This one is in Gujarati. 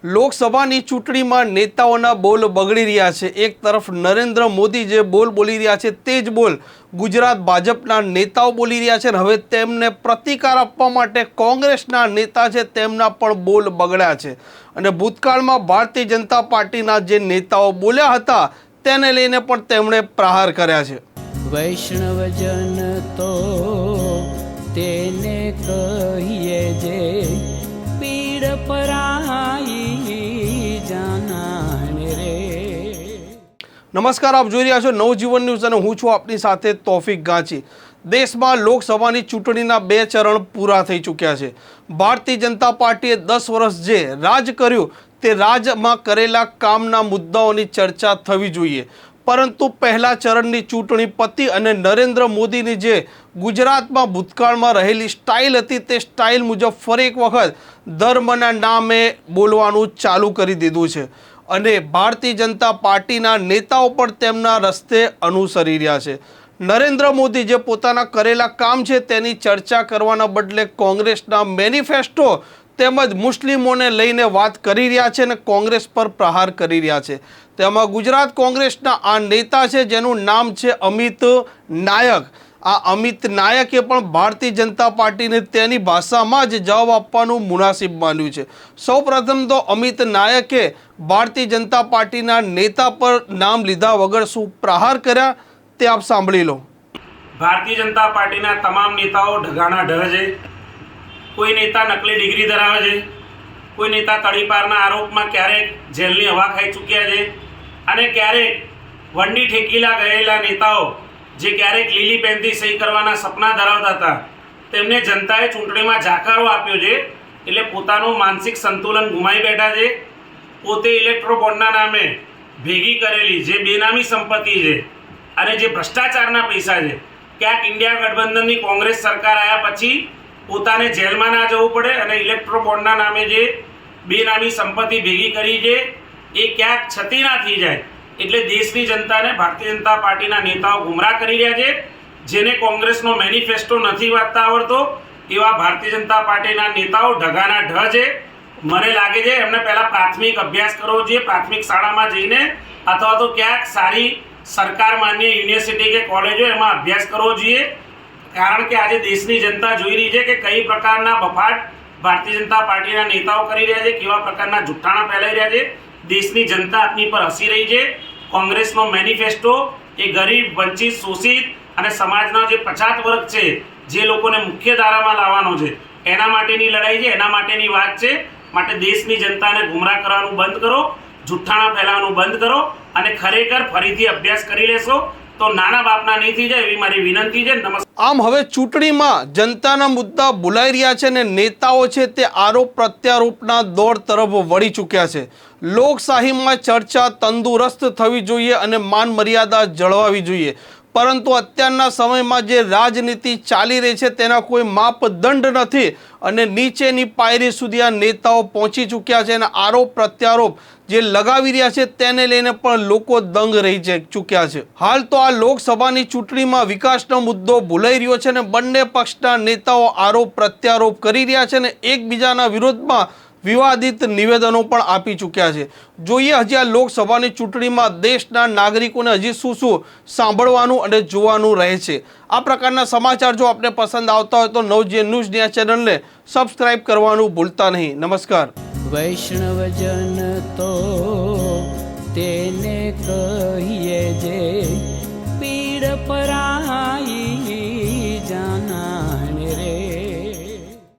લોકસભાની ચૂંટણીમાં નેતાઓના બોલ બગડી રહ્યા છે। એક તરફ નરેન્દ્ર મોદી જે બોલ બોલી રહ્યા છે તે જ બોલ ગુજરાત ભાજપના નેતાઓ બોલી રહ્યા છે। હવે તેમને પ્રતિકાર આપવા માટે કોંગ્રેસના નેતા છે તેમના પણ બોલ બગડ્યા છે અને ભૂતકાળમાં ભારતીય જનતા પાર્ટીના જે નેતાઓ બોલ્યા હતા તેને લઈને પણ તેમણે પ્રહાર કર્યા છે। વૈષ્ણવજન તો તેને કહીએ જે પીડ પરાઈ જાનાને રે। નમસ્કાર, આપ જોઈ રહ્યા છો નવજીવન ન્યૂઝ અને હું છું આપની સાથે તોફિક ગાંચી। દેશમાં લોકસભાની ચૂંટણીના 2 ચરણ પૂરા થઈ ચૂક્યા છે। ભારતીય જનતા પાર્ટીએ 10 વર્ષ જે રાજ કર્યું તે રાજમાં કરેલા કામના મુદ્દાઓની ચર્ચા થવી જોઈએ, પરંતુ પહેલા ચરણની ચૂંટણી પતી અને નરેન્દ્ર મોદીની જે ગુજરાતમાં ભૂતકાળમાં રહેલી સ્ટાઇલ હતી તે સ્ટાઇલ મુજબ ફરી એક વખત ધર્મના નામે બોલવાનું ચાલુ કરી દીધું છે અને ભારતીય જનતા પાર્ટીના નેતાઓ પણ તેમના રસ્તે અનુસરી રહ્યા છે। નરેન્દ્ર મોદી જે પોતાના કરેલા કામ છે તેની ચર્ચા કરવાના બદલે કોંગ્રેસના મેનિફેસ્ટો તેમજ મુસ્લિમોને લઈને વાત કરી રહ્યા છે અને કોંગ્રેસ પર પ્રહાર કરી રહ્યા છે। તેમાં ગુજરાત કોંગ્રેસના આ નેતા છે જેનું નામ છે અમિત નાયક। આ અમિત નાયકે પણ ભારતીય જનતા પાર્ટીને તેની ભાષામાં જ જવાબ આપવાનું મુનાસિબ માન્યું છે। સૌપ્રથમ તો અમિત નાયકે ભારતીય જનતા પાર્ટીના નેતા પર નામ લીધા વગર શું પ્રહાર કર્યા તે આપ સાંભળી લો। ભારતીય જનતા પાર્ટીના તમામ નેતાઓ ઢગાના ઢ છે। કોઈ નેતા નકલી ડિગ્રી ધરાવે છે, કોઈ નેતા તડીપારના આરોપમાં ક્યારેક જેલની હવા ખાઈ ચૂક્યા છે અને ક્યારેક વંડી ઠેકીલા ગયેલા નેતાઓ જે ક્યારેક લીલી પેનથી સહી કરવાના સપના ધરાવતા હતા તેમને જનતાએ ચૂંટણીમાં જાકારો આપ્યો છે એટલે પોતાનું માનસિક સંતુલન ગુમાવી બેઠા છે। પોતે ઇલેક્ટ્રો બોન્ડના નામે ભેગી કરેલી જે બેનામી સંપત્તિ છે અને જે ભ્રષ્ટાચારના પૈસા છે, ક્યાંક ઇન્ડિયા ગઠબંધનની કોંગ્રેસ સરકાર આવ્યા પછી પોતાને જેલમાં ના જવું પડે અને ઇલેક્ટ્રો બોન્ડના નામે જે બેનામી સંપત્તિ ભેગી કરી છે એ ક્યાંક છતી ના થઈ જાય એટલે દેશની જનતાને ભારતીય જનતા પાર્ટીના નેતાઓ ગુમરાહ કરી રહ્યા છે। જેને કોંગ્રેસનો મેનિફેસ્ટો નથી વાંચતા આવડતો એવા ભારતીય જનતા પાર્ટીના નેતાઓ ઢગાના ઢ છે। મને લાગે છે એમને પહેલાં પ્રાથમિક અભ્યાસ કરવો જોઈએ, પ્રાથમિક શાળામાં જઈને અથવા તો ક્યાંક સારી સરકાર માન્ય યુનિવર્સિટી કે કોલેજો એમાં અભ્યાસ કરવો જોઈએ, કારણ કે આજે દેશની જનતા જોઈ રહી છે કે કઈ પ્રકારના બફાટ ભારતીય જનતા પાર્ટીના નેતાઓ કરી રહ્યા છે, કેવા પ્રકારના જુઠ્ઠાણા ફેલાઈ રહ્યા છે। દેશની જનતા આપની પર હસી રહી છે। કોંગ્રેસનો મેનિફેસ્ટો એ ગરીબ, વંચિત, શોષિત અને સમાજના જે પછાત વર્ગ છે જે લોકોને મુખ્ય ધારામાં લાવવાનો છે એના માટેની લડાઈ છે, એના માટેની વાત છે। માટે દેશની જનતાને ગુમરાહ કરવાનું બંધ કરો, જુઠ્ઠાણા ફેલાવાનું બંધ કરો અને ખરેખર ફરીથી અભ્યાસ કરી લેશો તો નાના બાપના નહીં થઈ જાય એવી મારી વિનંતી છે। નમસ્કાર। આમ હવે ચૂંટણીમાં જનતાના મુદ્દા ભૂલાઈ રહ્યા છે અને નેતાઓ છે તે આરોપ પ્રત્યારોપના દોર તરફ વળી ચૂક્યા છે। લોકશાહીમાં ચર્ચા તંદુરસ્ત થવી જોઈએ અને માન મર્યાદા જળવાવી જોઈએ, પરંતુ અત્યારના સમયમાં જે રાજનીતિ ચાલી રહી છે તેના કોઈ માપદંડ નથી અને નીચેની પાયરી સુધી આ નેતાઓ પહોંચી ચૂક્યા છે અને આરોપ પ્રત્યારોપ જે લગાવી રહ્યા છે તેને લઈને પણ લોકો દંગ રહી ચૂક્યા છે। હાલ તો આ લોકસભાની ચૂંટણીમાં વિકાસનો મુદ્દો ભૂલાઈ રહ્યો છે અને બંને પક્ષના નેતાઓ આરોપ પ્રત્યારોપ કરી રહ્યા છે અને એકબીજાના વિરોધમાં વિવાદિત નિવેદનો પણ આપી ચૂક્યા છે। જોઈએ હજી આ લોકસભાની ચૂંટણીમાં દેશના નાગરિકોને હજી શું શું સાંભળવાનું અને જોવાનું રહે છે। આ પ્રકારના સમાચાર જો આપને પસંદ આવતા હોય તો નવજીવન ન્યૂઝની આ ચેનલને સબસ્ક્રાઇબ કરવાનું ભૂલતા નહીં। નમસ્કાર। વૈષ્ણવજન તો તેને કહીએ જે પીડ પરા